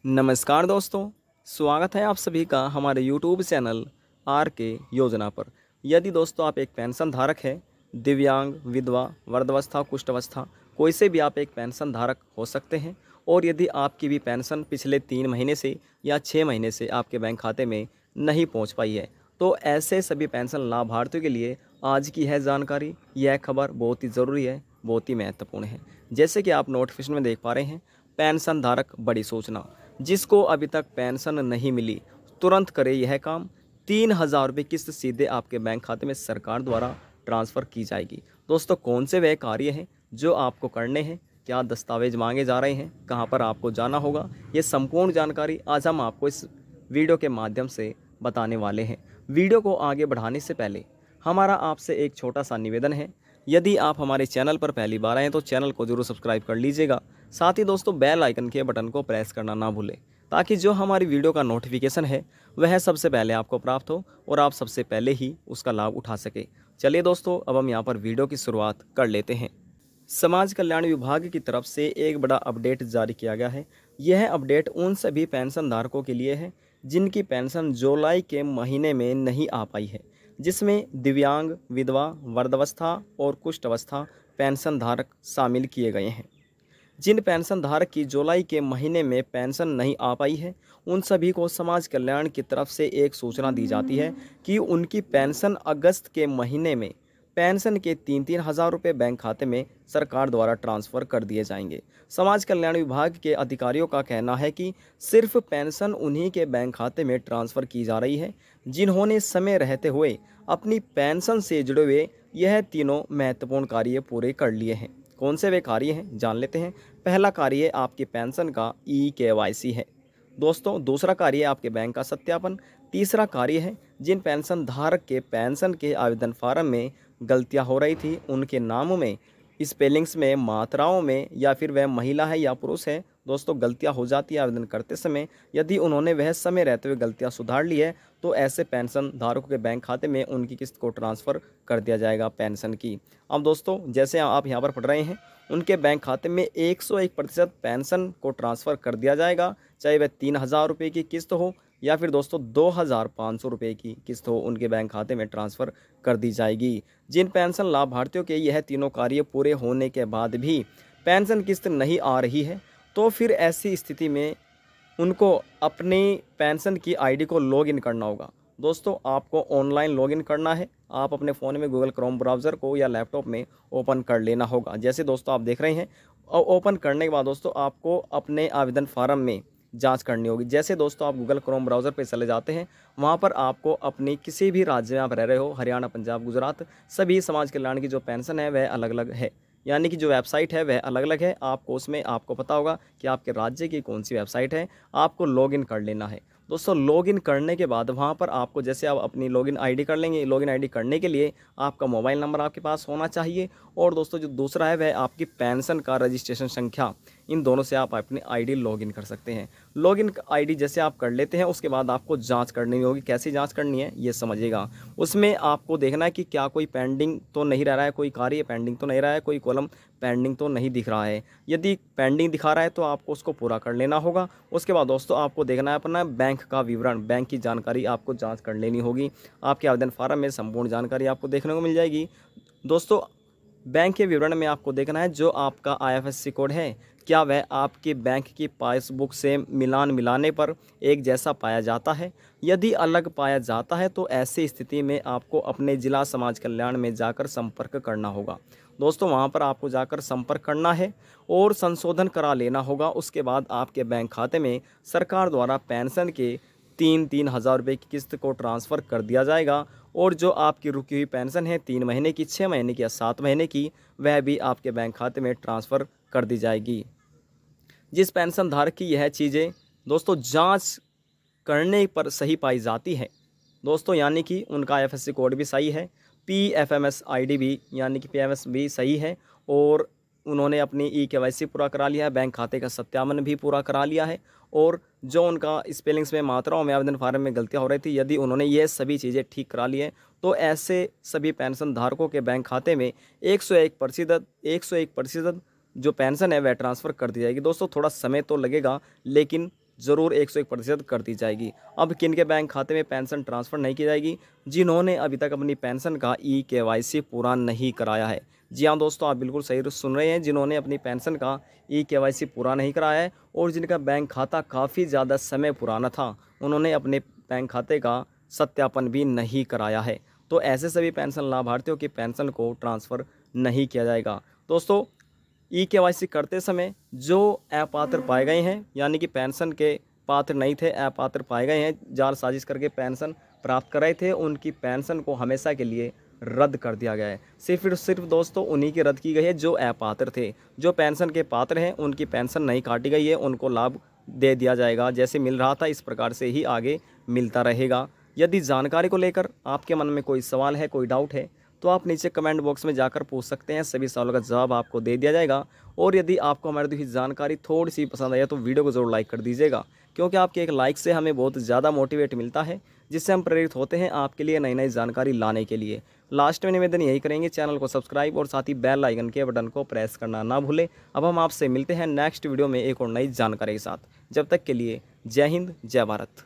नमस्कार दोस्तों, स्वागत है आप सभी का हमारे यूट्यूब चैनल आर के योजना पर। यदि दोस्तों आप एक पेंशन धारक हैं, दिव्यांग, विधवा, वृद्धावस्था, कुष्ठावस्था, कोई से भी आप एक पेंशन धारक हो सकते हैं। और यदि आपकी भी पेंशन पिछले 3 महीने से या 6 महीने से आपके बैंक खाते में नहीं पहुंच पाई है, तो ऐसे सभी पेंशन लाभार्थियों के लिए आज की है जानकारी। यह खबर बहुत ही ज़रूरी है, बहुत ही महत्वपूर्ण है। जैसे कि आप नोटिफिकेशन में देख पा रहे हैं, पेंशन धारक बड़ी सूचना, जिसको अभी तक पेंशन नहीं मिली तुरंत करे यह काम। 3,000 रुपये किस्त सीधे आपके बैंक खाते में सरकार द्वारा ट्रांसफ़र की जाएगी। दोस्तों, कौन से वह कार्य हैं जो आपको करने हैं, क्या दस्तावेज मांगे जा रहे हैं, कहां पर आपको जाना होगा, ये संपूर्ण जानकारी आज हम आपको इस वीडियो के माध्यम से बताने वाले हैं। वीडियो को आगे बढ़ाने से पहले हमारा आपसे एक छोटा सा निवेदन है। यदि आप हमारे चैनल पर पहली बार आए हैं तो चैनल को जरूर सब्सक्राइब कर लीजिएगा। साथ ही दोस्तों बेल आइकन के बटन को प्रेस करना ना भूलें, ताकि जो हमारी वीडियो का नोटिफिकेशन है वह सबसे पहले आपको प्राप्त हो और आप सबसे पहले ही उसका लाभ उठा सके। चलिए दोस्तों, अब हम यहाँ पर वीडियो की शुरुआत कर लेते हैं। समाज कल्याण विभाग की तरफ से एक बड़ा अपडेट जारी किया गया है। यह अपडेट उन सभी पेंशन धारकों के लिए है जिनकी पेंशन जुलाई के महीने में नहीं आ पाई है, जिसमें दिव्यांग, विधवा, वृद्धावस्था और कुष्ठावस्था पेंशन धारक शामिल किए गए हैं। जिन पेंशन धारक की जुलाई के महीने में पेंशन नहीं आ पाई है, उन सभी को समाज कल्याण की तरफ से एक सूचना दी जाती है कि उनकी पेंशन अगस्त के महीने में पेंशन के 3,000 रुपये बैंक खाते में सरकार द्वारा ट्रांसफ़र कर दिए जाएंगे। समाज कल्याण विभाग के अधिकारियों का कहना है कि सिर्फ पेंशन उन्हीं के बैंक खाते में ट्रांसफ़र की जा रही है जिन्होंने समय रहते हुए अपनी पेंशन से जुड़े हुए यह तीनों महत्वपूर्ण कार्य पूरे कर लिए हैं। कौन से वे कार्य हैं, जान लेते हैं। पहला कार्य आपकी पेंशन का KYC है दोस्तों। दूसरा कार्य है आपके बैंक का सत्यापन। तीसरा कार्य है जिन पेंशन धारक के पेंशन के आवेदन फार्म में गलतियां हो रही थी, उनके नामों में, स्पेलिंग्स में, मात्राओं में, या फिर वह महिला है या पुरुष है, दोस्तों गलतियां हो जाती है आवेदन करते समय। यदि उन्होंने वह समय रहते हुए गलतियां सुधार ली है तो ऐसे पेंशन धारकों के बैंक खाते में उनकी किस्त को ट्रांसफ़र कर दिया जाएगा पेंशन की। अब दोस्तों, जैसे आप यहाँ पर पढ़ रहे हैं, उनके बैंक खाते में 101% पेंशन को ट्रांसफ़र कर दिया जाएगा, चाहे वह 3,000 रुपये की किस्त हो या फिर दोस्तों 2,500 रुपये की किस्त हो, उनके बैंक खाते में ट्रांसफ़र कर दी जाएगी। जिन पेंशन लाभार्थियों के यह तीनों कार्य पूरे होने के बाद भी पेंशन किस्त नहीं आ रही है, तो फिर ऐसी स्थिति में उनको अपनी पेंशन की आईडी को लॉगिन करना होगा। दोस्तों, आपको ऑनलाइन लॉगिन करना है। आप अपने फ़ोन में गूगल क्रोम ब्राउज़र को या लैपटॉप में ओपन कर लेना होगा। जैसे दोस्तों आप देख रहे हैं, और ओपन करने के बाद दोस्तों आपको अपने आवेदन फार्म में जांच करनी होगी। जैसे दोस्तों आप गूगल क्रोम ब्राउज़र पे चले जाते हैं, वहाँ पर आपको अपनी किसी भी राज्य में आप रह रहे हो, हरियाणा, पंजाब, गुजरात, सभी समाज कल्याण की जो पेंशन है वह अलग अलग है, यानी कि जो वेबसाइट है वह अलग अलग है। आपको उसमें आपको पता होगा कि आपके राज्य की कौन सी वेबसाइट है, आपको लॉगिन कर लेना है। दोस्तों, लॉगिन करने के बाद वहाँ पर आपको, जैसे आप अपनी लॉगिन आईडी कर लेंगे, लॉगिन आईडी करने के लिए आपका मोबाइल नंबर आपके पास होना चाहिए। और दोस्तों जो दूसरा है वह आपकी पेंशन का रजिस्ट्रेशन संख्या, इन दोनों से आप अपनी आईडी लॉगिन कर सकते हैं। लॉगिन आईडी जैसे आप कर लेते हैं, उसके बाद आपको जांच करनी होगी। कैसी जांच करनी है ये समझिएगा। उसमें आपको देखना है कि क्या कोई पेंडिंग तो नहीं रह रहा है, कोई कार्य पेंडिंग तो नहीं रहा है, कोई कॉलम पेंडिंग तो नहीं दिख रहा है। यदि पेंडिंग दिखा रहा है तो आपको उसको पूरा कर लेना होगा। उसके बाद दोस्तों आपको देखना है अपना बैंक का विवरण, बैंक की जानकारी आपको जांच कर लेनी होगी। आपके आवेदन फार्म में संपूर्ण जानकारी आपको देखने को मिल जाएगी। दोस्तों, बैंक के विवरण में आपको देखना है जो आपका IFSC कोड है, क्या वह आपके बैंक की पासबुक से मिलाने पर एक जैसा पाया जाता है। यदि अलग पाया जाता है तो ऐसी स्थिति में आपको अपने जिला समाज कल्याण में जाकर संपर्क करना होगा। दोस्तों, वहां पर आपको जाकर संपर्क करना है और संशोधन करा लेना होगा। उसके बाद आपके बैंक खाते में सरकार द्वारा पेंशन के 3,000 रुपये की किस्त को ट्रांसफ़र कर दिया जाएगा। और जो आपकी रुकी हुई पेंशन है 3 महीने की, 6 महीने की या 7 महीने की, वह भी आपके बैंक खाते में ट्रांसफ़र कर दी जाएगी। जिस पेंशन धारक की यह चीज़ें दोस्तों जांच करने पर सही पाई जाती है दोस्तों, यानी कि उनका IFSC कोड भी सही है, PFMS ID भी यानी कि PFMS भी सही है, और उन्होंने अपनी KYC पूरा करा लिया है, बैंक खाते का सत्यापन भी पूरा करा लिया है, और जो उनका स्पेलिंग्स में, मात्राओं में, आवेदन फार्म में गलतियां हो रही थी, यदि उन्होंने ये सभी चीज़ें ठीक करा ली है तो ऐसे सभी पेंशन धारकों के बैंक खाते में 101% जो पेंशन है वह ट्रांसफ़र कर दी जाएगी। दोस्तों, थोड़ा समय तो लगेगा, लेकिन ज़रूर 101% कर दी जाएगी। अब किन के बैंक खाते में पेंशन ट्रांसफ़र नहीं की जाएगी? जिन्होंने अभी तक अपनी पेंशन का ई-केवाईसी पूरा नहीं कराया है। जी हाँ दोस्तों, आप बिल्कुल सही सुन रहे हैं, जिन्होंने अपनी पेंशन का ई-केवाईसी पूरा नहीं कराया है और जिनका बैंक खाता काफ़ी ज़्यादा समय पुराना था, उन्होंने अपने बैंक खाते का सत्यापन भी नहीं कराया है। तो ऐसे सभी पेंशन लाभार्थियों की पेंशन को ट्रांसफ़र नहीं किया जाएगा। दोस्तों, ई-केवाईसी करते समय जो अपात्र पाए गए हैं, यानी कि पेंशन के पात्र नहीं थे, अपात्र पाए गए हैं, जाल साजिश करके पेंशन प्राप्त कर रहे थे, उनकी पेंशन को हमेशा के लिए रद्द कर दिया गया है। सिर्फ दोस्तों उन्हीं की रद्द की गई है जो अपात्र थे। जो पेंशन के पात्र हैं उनकी पेंशन नहीं काटी गई है, उनको लाभ दे दिया जाएगा। जैसे मिल रहा था इस प्रकार से ही आगे मिलता रहेगा। यदि जानकारी को लेकर आपके मन में कोई सवाल है, कोई डाउट है, तो आप नीचे कमेंट बॉक्स में जाकर पूछ सकते हैं। सभी सवालों का जवाब आपको दे दिया जाएगा। और यदि आपको हमारी दी हुई जानकारी थोड़ी सी पसंद आई तो वीडियो को ज़रूर लाइक कर दीजिएगा, क्योंकि आपके एक लाइक से हमें बहुत ज़्यादा मोटिवेट मिलता है, जिससे हम प्रेरित होते हैं आपके लिए नई नई जानकारी लाने के लिए। लास्ट में निवेदन यही करेंगे, चैनल को सब्सक्राइब और साथ ही बेल आइकन के बटन को प्रेस करना ना भूलें। अब हम आपसे मिलते हैं नेक्स्ट वीडियो में एक और नई जानकारी के साथ। जब तक के लिए जय हिंद, जय भारत।